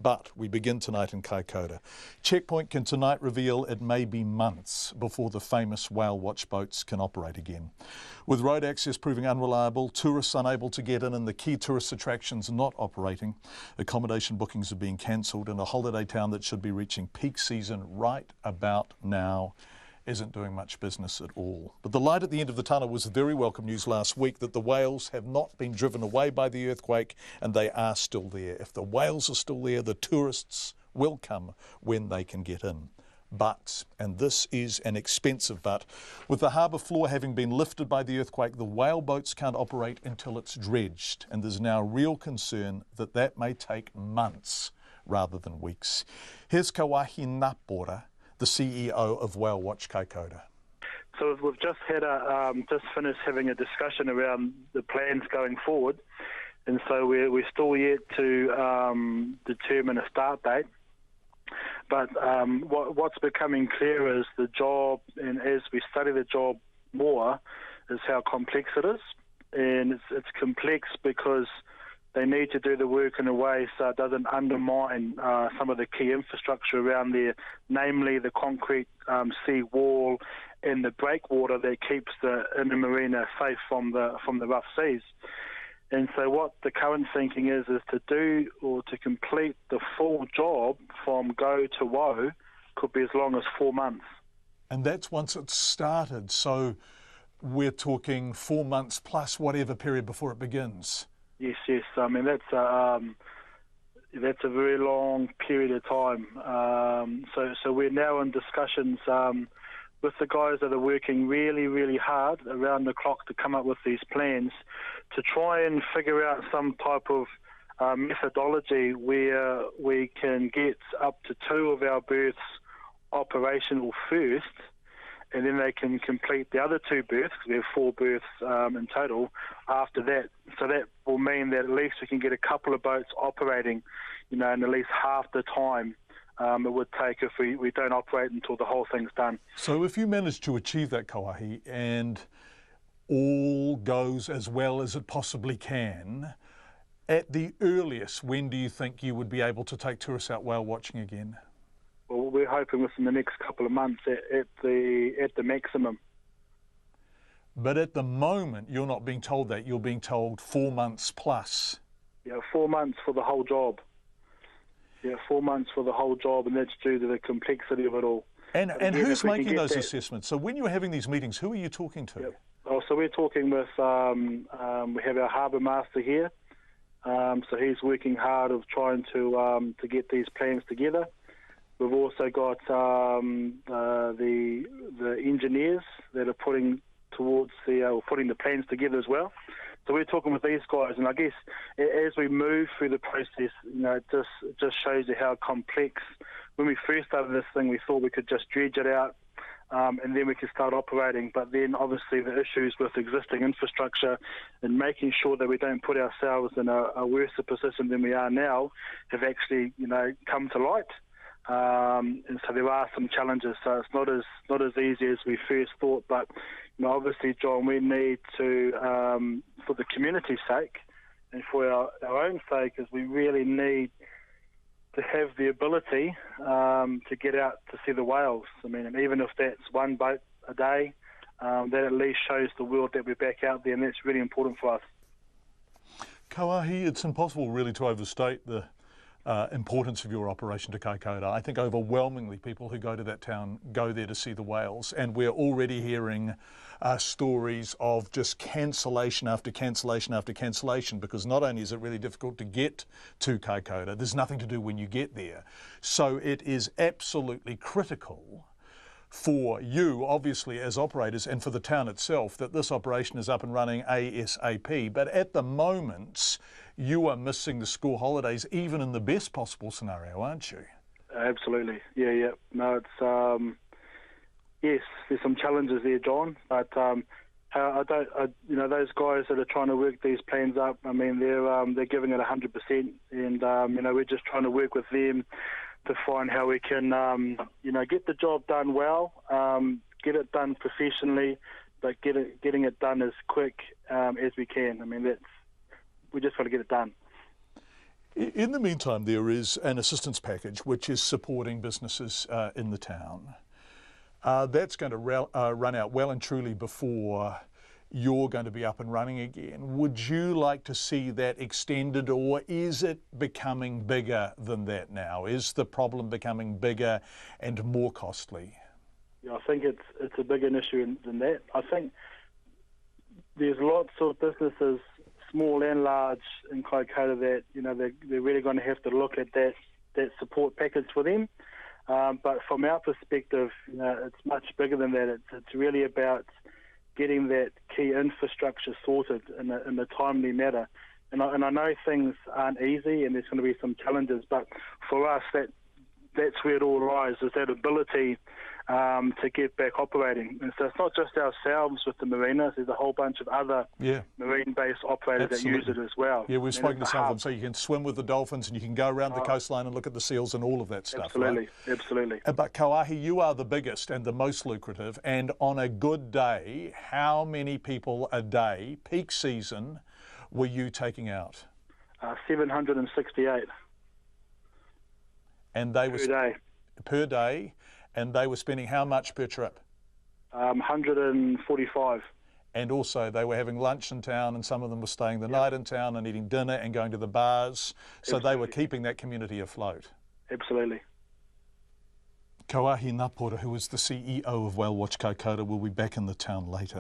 But we begin tonight in Kaikoura. Checkpoint can tonight reveal it may be months before the famous whale watch boats can operate again. With road access proving unreliable, tourists unable to get in and the key tourist attractions not operating, accommodation bookings are being cancelled, and a holiday town that should be reaching peak season right about now isn't doing much business at all. But the light at the end of the tunnel was very welcome news last week that the whales have not been driven away by the earthquake and they are still there. If the whales are still there, the tourists will come when they can get in. But, and this is an expensive but, with the harbour floor having been lifted by the earthquake, the whale boats can't operate until it's dredged, and there's now real concern that that may take months rather than weeks. Here's Kauahi Ngapora, the CEO of Whale Watch Kaikoura. So we've just had just finished having a discussion around the plans going forward, and so we're still yet to determine a start date. But what's becoming clear is the job, and as we study the job more, is how complex it is, and it's complex because they need to do the work in a way so it doesn't undermine some of the key infrastructure around there, namely the concrete sea wall and the breakwater that keeps the inner marina safe from the rough seas. And so what the current thinking is to do or to complete the full job from go to woe could be as long as 4 months. And that's once it's started, so we're talking 4 months plus whatever period before it begins. Yes. I mean, that's a very long period of time. So we're now in discussions with the guys that are working really, really hard around the clock to come up with these plans to try and figure out some type of methodology where we can get up to 2 of our berths operational first, and then they can complete the other 2 berths, because we have 4 berths in total, after that. So that will mean that at least we can get a couple of boats operating, in at least half the time it would take if we don't operate until the whole thing's done. So if you manage to achieve that, Kauahi, and all goes as well as it possibly can, at the earliest, when do you think you would be able to take tourists out whale watching again? Well, we're hoping within the next couple of months at the maximum. But at the moment, you're not being told that. You're being told 4 months plus. Yeah, 4 months for the whole job. Yeah, 4 months for the whole job, and that's due to the complexity of it all. And who's making those assessments? So when you're having these meetings, who are you talking to? Yep. Oh, so we're talking with, we have our harbour master here. So he's working hard of trying to get these plans together. We've also got the engineers that are putting the plans together as well. So we're talking with these guys, and I guess as we move through the process, it just shows you how complex. When we first started this thing, we thought we could just dredge it out, and then we could start operating. But then obviously the issues with existing infrastructure and making sure that we don't put ourselves in a worse position than we are now have actually, come to light. And so there are some challenges. So it's not as easy as we first thought. But obviously, John, we need to, for the community's sake and for our own sake, is we really need to have the ability to get out to see the whales. I mean, even if that's 1 boat a day, that at least shows the world that we're back out there, and that's really important for us. Kauahi, it's impossible really to overstate the importance of your operation to Kaikoura. I think overwhelmingly people who go to that town go there to see the whales, and we're already hearing stories of just cancellation after cancellation after cancellation, because not only is it really difficult to get to Kaikoura, there's nothing to do when you get there. So it is absolutely critical for you, obviously, as operators, and for the town itself, that this operation is up and running ASAP. But at the moment, you are missing the school holidays, even in the best possible scenario, aren't you? Absolutely. Yeah. No, it's yes, there's some challenges there, John. But those guys that are trying to work these plans up, I mean, they're giving it 100%, and we're just trying to work with them to find how we can, get the job done well, get it done professionally, but getting it done as quick as we can. I mean, we just got to get it done. In the meantime, there is an assistance package which is supporting businesses in the town. That's going to run out well and truly before you're going to be up and running again. Would you like to see that extended, or is it becoming bigger than that now? Is the problem becoming bigger and more costly? Yeah, I think it's a bigger issue than that. I think there's lots of businesses, small and large, in Kaikoura that they're really going to have to look at that support package for them. But from our perspective, it's much bigger than that. It's really about getting that key infrastructure sorted in a timely manner. And I know things aren't easy, and there's going to be some challenges. But for us, that's where it all lies, is that ability to get back operating. And so it's not just ourselves with the marinas, there's a whole bunch of other marine-based operators that use it as well. Yeah, we've spoken to some of them, so you can swim with the dolphins and you can go around the coastline and look at the seals and all of that stuff, absolutely, right? Absolutely. But Kauahi, you are the biggest and the most lucrative, and on a good day, how many people a day, peak season, were you taking out? 768. And they were per day, and they were spending how much per trip? 145. And also they were having lunch in town, and some of them were staying the night in town and eating dinner and going to the bars. So they were keeping that community afloat. Absolutely. Kauahi Ngapora, who is the CEO of Whale Watch Kaikoura, will be back in the town later.